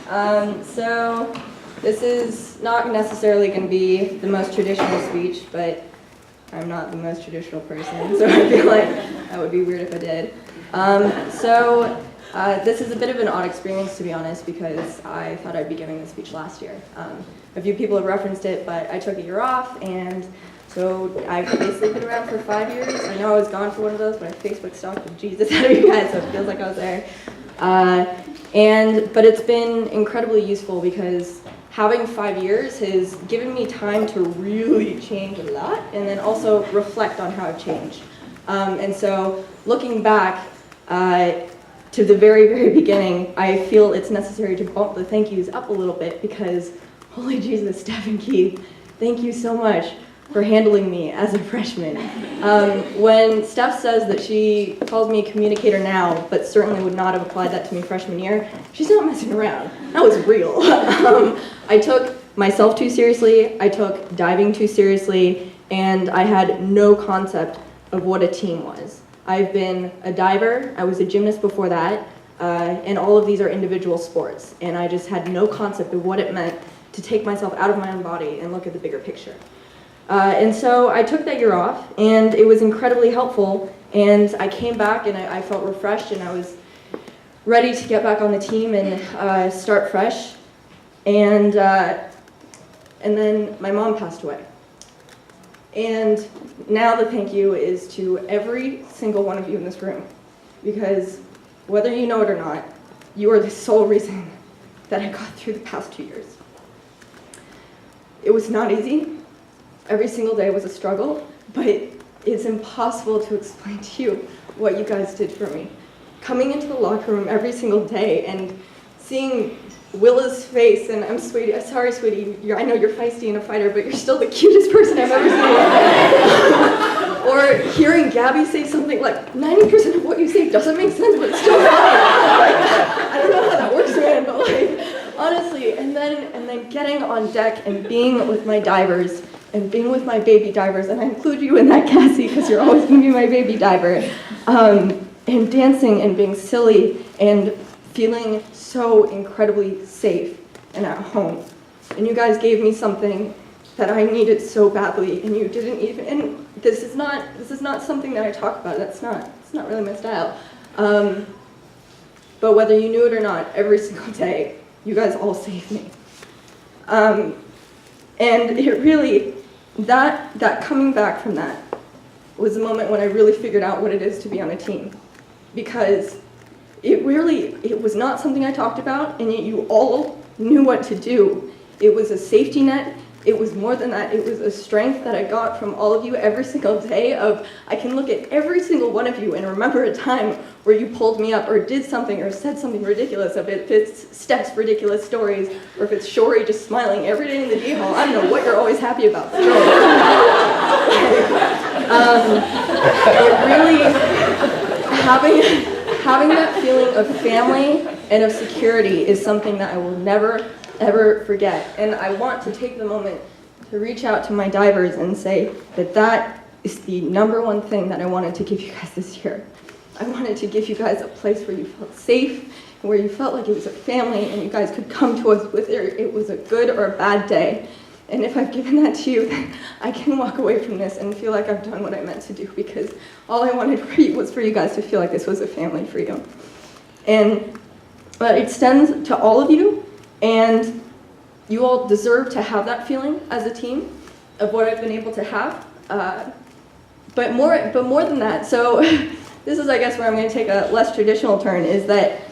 So this is not necessarily going to be the most traditional speech, but I'm not the most traditional person, so I feel like that would be weird if I did. This is a bit of an odd experience, to be honest, because I thought I'd be giving this speech last year. A few people have referenced it, but I took a year off, and so I've basically been around for 5 years. I know I was gone for one of those, but I Facebook stalked the Jesus out of you guys, so it feels like I was there. But it's been incredibly useful because having 5 years has given me time to really change a lot and then also reflect on how I've changed. And so looking back to the very, very beginning, I feel it's necessary to bump the thank yous up a little bit because, holy Jesus, Steph and Keith, thank you so much for handling me as a freshman. When Steph says that she calls me a communicator now, but certainly would not have applied that to me freshman year, she's not messing around. That was real. I took myself too seriously, I took diving too seriously, and I had no concept of what a team was. I've been a diver, I was a gymnast before that, and all of these are individual sports, and I just had no concept of what it meant to take myself out of my own body and look at the bigger picture. And so I took that year off, and it was incredibly helpful, and I came back and I felt refreshed, and I was ready to get back on the team and start fresh. And then my mom passed away. And now the thank you is to every single one of you in this room, because whether you know it or not, you are the sole reason that I got through the past 2 years. It was not easy. Every single day was a struggle, but it's impossible to explain to you what you guys did for me. Coming into the locker room every single day and seeing Willa's face, and I'm sorry, sweetie, I know you're feisty and a fighter, but you're still the cutest person I've ever seen. Or hearing Gabby say something like, 90% of what you say doesn't make sense, but it's still funny. I don't know how that works, man, but honestly, and then getting on deck and being with my divers, and being with my baby divers, and I include you in that, Cassie, because you're always going to be my baby diver, and dancing and being silly and feeling so incredibly safe and at home. And you guys gave me something that I needed so badly, and you didn't even, and this is not something that I talk about, it's not really my style. But whether you knew it or not, every single day, you guys all saved me. And it really, that coming back from that was the moment when I really figured out what it is to be on a team. Because it was not something I talked about, and yet you all knew what to do. It was a safety net. It was more than that. It was a strength that I got from all of you every single day of, I can look at every single one of you and remember a time where you pulled me up or did something or said something ridiculous, if it's Steph's ridiculous stories, or if it's Shori just smiling every day in the D hall. I don't know what you're always happy about. It really, having that feeling of family and of security is something that I will never, ever forget. And I want to take the moment to reach out to my divers and say that that is the number one thing that I wanted to give you guys this year. I wanted to give you guys a place where you felt safe, where you felt like it was a family, and you guys could come to us whether it was a good or a bad day. And if I've given that to you, then I can walk away from this and feel like I've done what I meant to do, because all I wanted for you was for you guys to feel like this was a family for you. And it extends to all of you, and you all deserve to have that feeling as a team of what I've been able to have. But more than that, so this is, I guess, where I'm going to take a less traditional turn, is that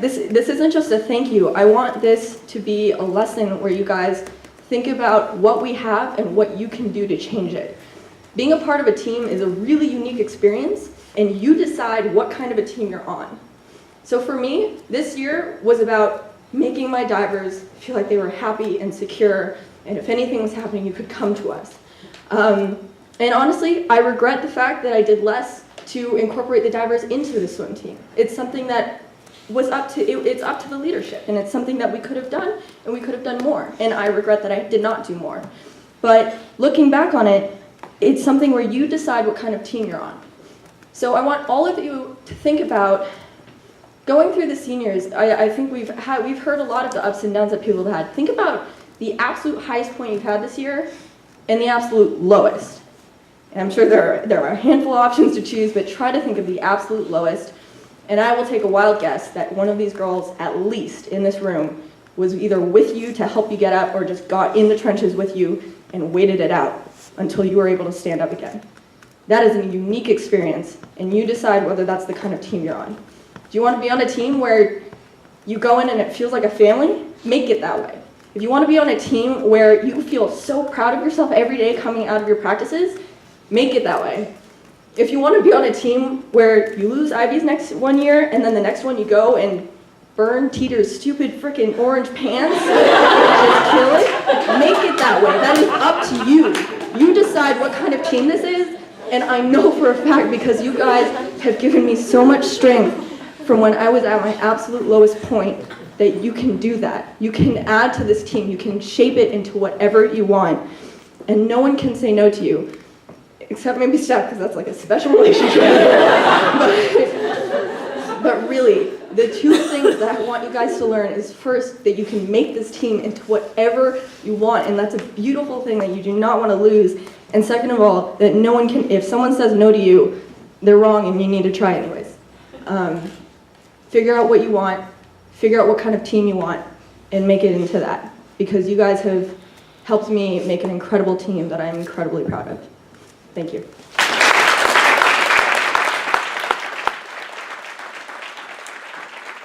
this isn't just a thank you. I want this to be a lesson where you guys think about what we have and what you can do to change it. Being a part of a team is a really unique experience, and you decide what kind of a team you're on. So for me, this year was about making my divers feel like they were happy and secure, and if anything was happening, you could come to us. And honestly, I regret the fact that I did less to incorporate the divers into the swim team. It's something that was it's up to the leadership, and it's something that we could have done, and we could have done more, and I regret that I did not do more. But looking back on it, it's something where you decide what kind of team you're on. So I want all of you to think about going through the seniors, I think we've heard a lot of the ups and downs that people have had. Think about the absolute highest point you've had this year and the absolute lowest. And I'm sure there are a handful of options to choose, but try to think of the absolute lowest. And I will take a wild guess that one of these girls, at least in this room, was either with you to help you get up or just got in the trenches with you and waited it out until you were able to stand up again. That is a unique experience, and you decide whether that's the kind of team you're on. Do you want to be on a team where you go in and it feels like a family? Make it that way. If you want to be on a team where you feel so proud of yourself every day coming out of your practices, make it that way. If you want to be on a team where you lose Ivy's next 1 year and then the next one you go and burn Teeter's stupid freaking orange pants and just kill it, make it that way. That is up to you. You decide what kind of team this is, and I know for a fact because you guys have given me so much strength from when I was at my absolute lowest point that you can do that. You can add to this team. You can shape it into whatever you want, and no one can say no to you. Except maybe Steph, because that's like a special relationship. but really, the two things that I want you guys to learn is first, that you can make this team into whatever you want, and that's a beautiful thing that you do not want to lose. And second of all, that no one can, if someone says no to you, they're wrong and you need to try anyways. Figure out what you want, figure out what kind of team you want, and make it into that. Because you guys have helped me make an incredible team that I'm incredibly proud of. Thank you.